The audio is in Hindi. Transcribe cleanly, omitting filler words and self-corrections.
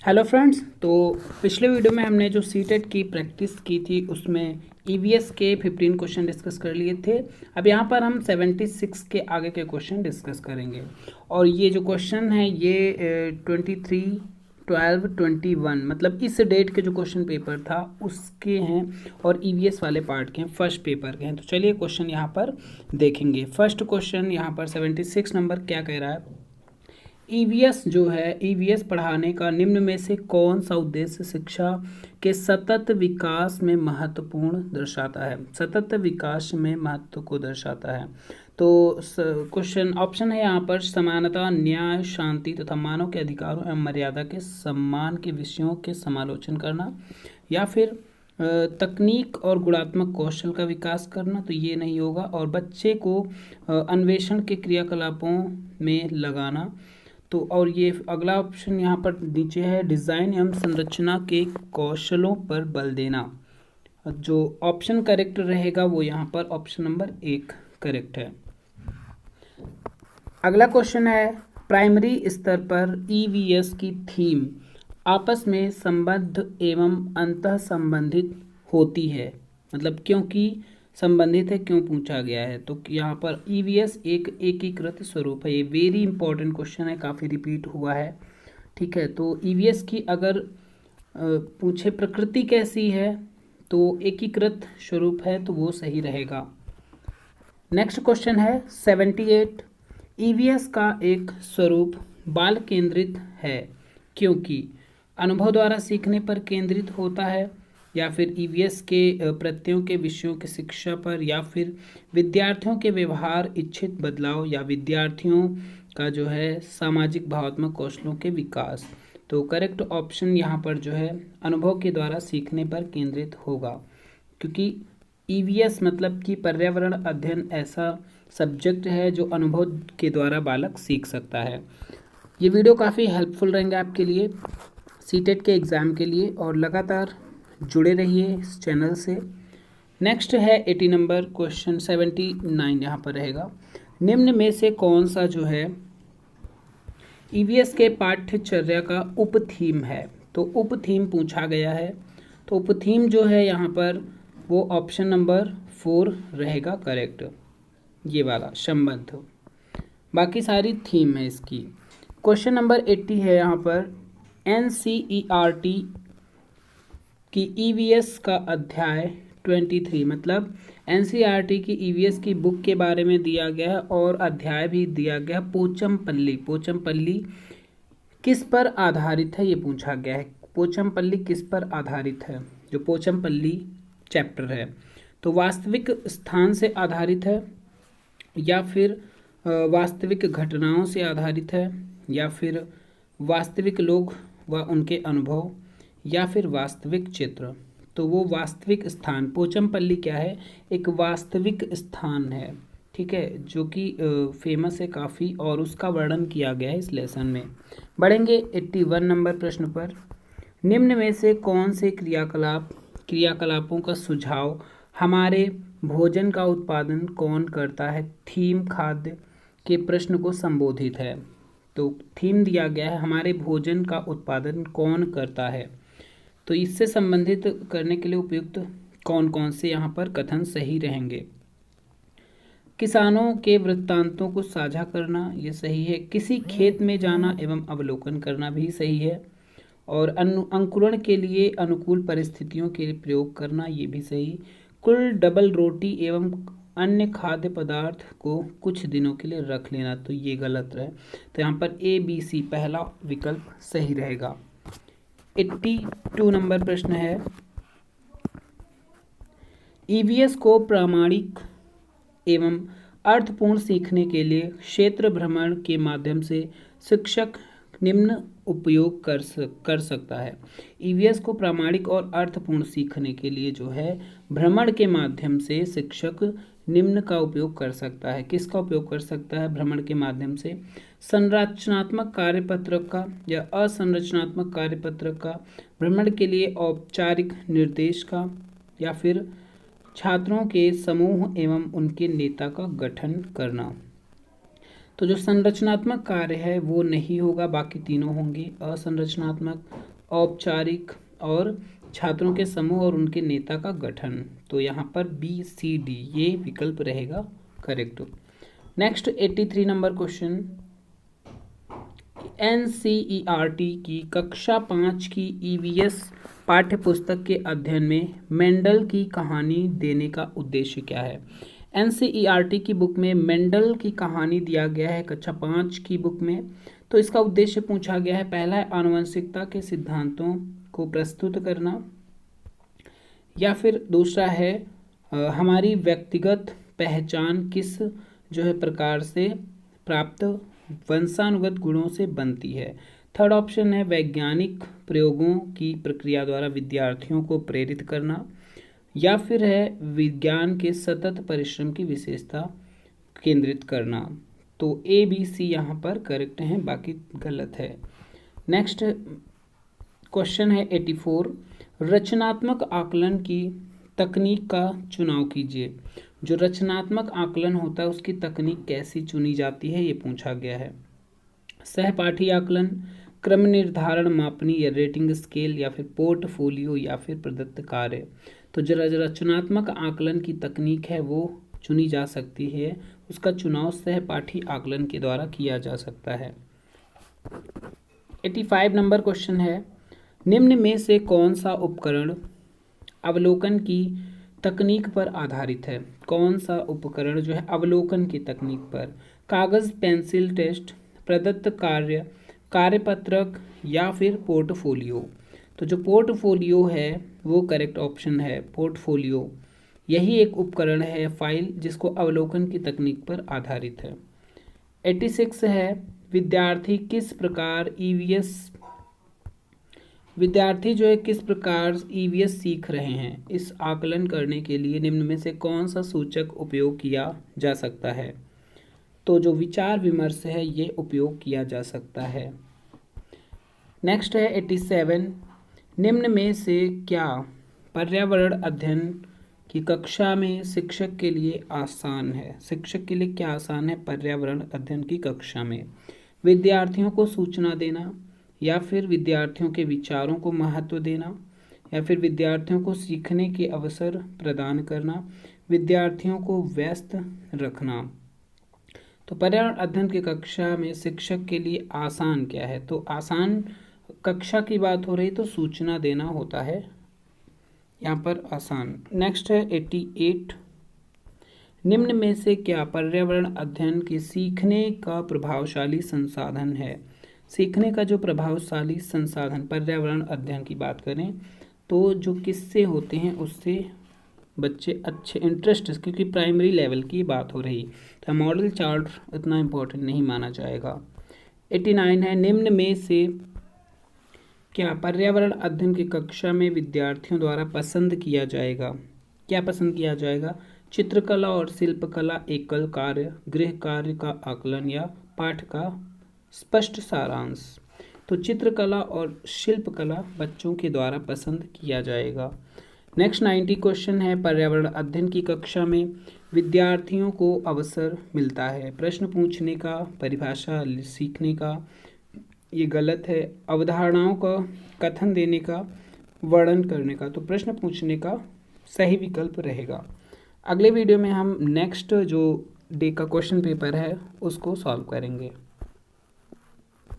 Hello friends. तो पिछले वीडियो में हमने जो सीटेट की प्रैक्टिस की थी उसमें ईवीएस के 15 क्वेश्चन डिस्कस कर लिए थे। अब यहाँ पर हम 76 के आगे के क्वेश्चन डिस्कस करेंगे। और ये जो क्वेश्चन है ये 23, 12, 21 मतलब इस डेट के जो क्वेश्चन पेपर था उसके हैं और ईवीएस वाले पार्ट के हैं, फर्स्ट पेपर के हैं। तो चलिए क्वेश्चन यहाँ पर देखेंगे। फर्स्ट क्वेश्चन यहाँ पर 76 नंबर क्या कह रहा है। ईवीएस जो है, ईवीएस पढ़ाने का निम्न में से कौन सा उद्देश्य शिक्षा के सतत विकास में महत्वपूर्ण दर्शाता है। सतत विकास में महत्व को दर्शाता है। तो क्वेश्चन ऑप्शन है यहाँ पर समानता, न्याय, शांति तथा मानव के अधिकारों एवं मर्यादा के सम्मान के विषयों के समालोचन करना, या फिर तकनीक और गुणात्मक कौशल का विकास करना। तो ये नहीं होगा। और बच्चे को अन्वेषण के क्रियाकलापों में लगाना। तो और ये अगला ऑप्शन यहाँ पर नीचे है, डिज़ाइन एवं संरचना के कौशलों पर बल देना। जो ऑप्शन करेक्ट रहेगा वो यहाँ पर ऑप्शन नंबर 1 करेक्ट है। अगला क्वेश्चन है, प्राइमरी स्तर पर ईवीएस की थीम आपस में संबद्ध एवं अंतः संबंधित होती है। मतलब क्योंकि संबंधित है, क्यों पूछा गया है। तो यहाँ पर ईवीएस एक एकीकृत स्वरूप है। ये वेरी इंपॉर्टेंट क्वेश्चन है, काफ़ी रिपीट हुआ है। ठीक है, तो ईवीएस की अगर पूछे प्रकृति कैसी है तो एकीकृत स्वरूप है, तो वो सही रहेगा। नेक्स्ट क्वेश्चन है 78, ईवीएस का एक स्वरूप बाल केंद्रित है क्योंकि अनुभव द्वारा सीखने पर केंद्रित होता है, या फिर ईवीएस के प्रत्ययों के विषयों की शिक्षा पर, या फिर विद्यार्थियों के व्यवहार इच्छित बदलाव, या विद्यार्थियों का जो है सामाजिक भावात्मक कौशलों के विकास। तो करेक्ट ऑप्शन यहाँ पर जो है अनुभव के द्वारा सीखने पर केंद्रित होगा, क्योंकि ईवीएस मतलब कि पर्यावरण अध्ययन ऐसा सब्जेक्ट है जो अनुभव के द्वारा बालक सीख सकता है। ये वीडियो काफ़ी हेल्पफुल रहेंगे आपके लिए सीटेट के एग्ज़ाम के लिए, और लगातार जुड़े रहिए इस चैनल से। नेक्स्ट है 80 नंबर क्वेश्चन 79 यहाँ पर रहेगा। निम्न में से कौन सा जो है ईवीएस के पाठ्यचर्या का उप थीम है। तो उप थीम पूछा गया है, तो उप थीम जो है यहाँ पर वो ऑप्शन नंबर 4 रहेगा करेक्ट, ये वाला संबंध। बाकी सारी थीम है इसकी। क्वेश्चन नंबर 80 है यहाँ पर, एनसीईआरटी की ईवीएस का अध्याय 23 मतलब एनसीईआरटी की ईवीएस की बुक के बारे में दिया गया है और अध्याय भी दिया गया। पोचमपल्ली, पोचमपल्ली किस पर आधारित है ये पूछा गया है। पोचमपल्ली किस पर आधारित है, जो पोचमपल्ली चैप्टर है। तो वास्तविक स्थान से आधारित है, या फिर वास्तविक घटनाओं से आधारित है, या फिर वास्तविक लोग व उनके अनुभव, या फिर वास्तविक चित्र। तो वो वास्तविक स्थान, पोचमपल्ली क्या है, एक वास्तविक स्थान है। ठीक है, जो कि फेमस है काफ़ी, और उसका वर्णन किया गया है इस लेसन में। बढ़ेंगे 81 नंबर प्रश्न पर। निम्न में से कौन से क्रियाकलापों का सुझाव हमारे भोजन का उत्पादन कौन करता है थीम खाद्य के प्रश्न को संबोधित है। तो थीम दिया गया है हमारे भोजन का उत्पादन कौन करता है, तो इससे संबंधित करने के लिए उपयुक्त कौन कौन से यहाँ पर कथन सही रहेंगे। किसानों के वृत्तांतों को साझा करना, ये सही है। किसी खेत में जाना एवं अवलोकन करना भी सही है। और अंकुरण के लिए अनुकूल परिस्थितियों के प्रयोग करना, ये भी सही। कुल डबल रोटी एवं अन्य खाद्य पदार्थ को कुछ दिनों के लिए रख लेना, तो ये गलत है। तो यहाँ पर ABC पहला विकल्प सही रहेगा। 82 नंबर प्रश्न है, ईवीएस को प्रामाणिक एवं अर्थपूर्ण सीखने के लिए क्षेत्र भ्रमण के माध्यम से शिक्षक निम्न उपयोग कर सकता है। ईवीएस को प्रामाणिक और अर्थपूर्ण सीखने के लिए जो है भ्रमण के माध्यम से शिक्षक निम्न का उपयोग कर सकता है। किसका उपयोग कर सकता है भ्रमण के माध्यम से? संरचनात्मक कार्यपत्रक का या असंरचनात्मक कार्यपत्रक का, भ्रमण के लिए औपचारिक निर्देश का, या फिर छात्रों के समूह एवं उनके नेता का गठन करना। तो जो संरचनात्मक कार्य है वो नहीं होगा, बाकी तीनों होंगे। असंरचनात्मक, औपचारिक और छात्रों के समूह और उनके नेता का गठन। तो यहाँ पर बी सी डी ये विकल्प रहेगा correct. Next 83 number question, NCERT की कक्षा 5 की ईवीएस पाठ्य पुस्तक के अध्ययन में मेंडल की कहानी देने का उद्देश्य क्या है। एनसीईआरटी की बुक में मेंडल की कहानी दिया गया है कक्षा 5 की बुक में। तो इसका उद्देश्य पूछा गया है, पहला है आनुवंशिकता के सिद्धांतों को प्रस्तुत करना, या फिर दूसरा है हमारी व्यक्तिगत पहचान किस जो है प्रकार से प्राप्त वंशानुगत गुणों से बनती है। थर्ड ऑप्शन है वैज्ञानिक प्रयोगों की प्रक्रिया द्वारा विद्यार्थियों को प्रेरित करना, या फिर है विज्ञान के सतत परिश्रम की विशेषता केंद्रित करना। तो ए बी सी यहाँ पर करेक्ट हैं, बाकी गलत है। नेक्स्ट क्वेश्चन है 84, रचनात्मक आकलन की तकनीक का चुनाव कीजिए। जो रचनात्मक आकलन होता है उसकी तकनीक कैसी चुनी जाती है ये पूछा गया है। सहपाठी आकलन, क्रम निर्धारण मापनी या रेटिंग स्केल, या फिर पोर्टफोलियो, या फिर प्रदत्त कार्य। तो जो रचनात्मक आकलन की तकनीक है वो चुनी जा सकती है, उसका चुनाव सहपाठी आकलन के द्वारा किया जा सकता है। 85 नंबर क्वेश्चन है, निम्न में से कौन सा उपकरण अवलोकन की तकनीक पर आधारित है। कौन सा उपकरण जो है अवलोकन की तकनीक पर, कागज पेंसिल टेस्ट, प्रदत्त कार्य, कार्यपत्रक, या फिर पोर्टफोलियो। तो जो पोर्टफोलियो है वो करेक्ट ऑप्शन है, पोर्टफोलियो यही एक उपकरण है फाइल जिसको अवलोकन की तकनीक पर आधारित है। 86 है, विद्यार्थी जो है किस प्रकार ईवीएस सीख रहे हैं। इस आकलन करने के लिए निम्न में से कौन सा सूचक उपयोग किया जा सकता है। तो जो विचार विमर्श है ये उपयोग किया जा सकता है। नेक्स्ट है 87, निम्न में से क्या पर्यावरण अध्ययन की कक्षा में शिक्षक के लिए आसान है। शिक्षक के लिए क्या आसान है पर्यावरण अध्ययन की कक्षा में। विद्यार्थियों को सूचना देना, या फिर विद्यार्थियों के विचारों को महत्व देना, या फिर विद्यार्थियों को सीखने के अवसर प्रदान करना, विद्यार्थियों को व्यस्त रखना। तो पर्यावरण अध्ययन की कक्षा में शिक्षक के लिए आसान क्या है। तो आसान कक्षा की बात हो रही तो सूचना देना होता है यहाँ पर आसान। नेक्स्ट है 88, निम्न में से क्या पर्यावरण अध्ययन के सीखने का प्रभावशाली संसाधन है। सीखने का जो प्रभावशाली संसाधन पर्यावरण अध्ययन की बात करें तो जो किस्से होते हैं उससे बच्चे अच्छे इंटरेस्ट, क्योंकि प्राइमरी लेवल की बात हो रही तो मॉडल चार्ट इतना इम्पोर्टेंट नहीं माना जाएगा। 89 है, निम्न में से क्या पर्यावरण अध्ययन की कक्षा में विद्यार्थियों द्वारा पसंद किया जाएगा। क्या पसंद किया जाएगा। चित्रकला और शिल्पकला, एकल कार्य, गृह कार्य का आकलन, या पाठ का स्पष्ट सारांश। तो चित्रकला और शिल्पकला बच्चों के द्वारा पसंद किया जाएगा। नेक्स्ट 90 क्वेश्चन है, पर्यावरण अध्ययन की कक्षा में विद्यार्थियों को अवसर मिलता है प्रश्न पूछने का, परिभाषा सीखने का, ये गलत है। अवधारणाओं का कथन देने का, वर्णन करने का। तो प्रश्न पूछने का सही विकल्प रहेगा। अगले वीडियो में हम नेक्स्ट जो डे का क्वेश्चन पेपर है उसको सॉल्व करेंगे।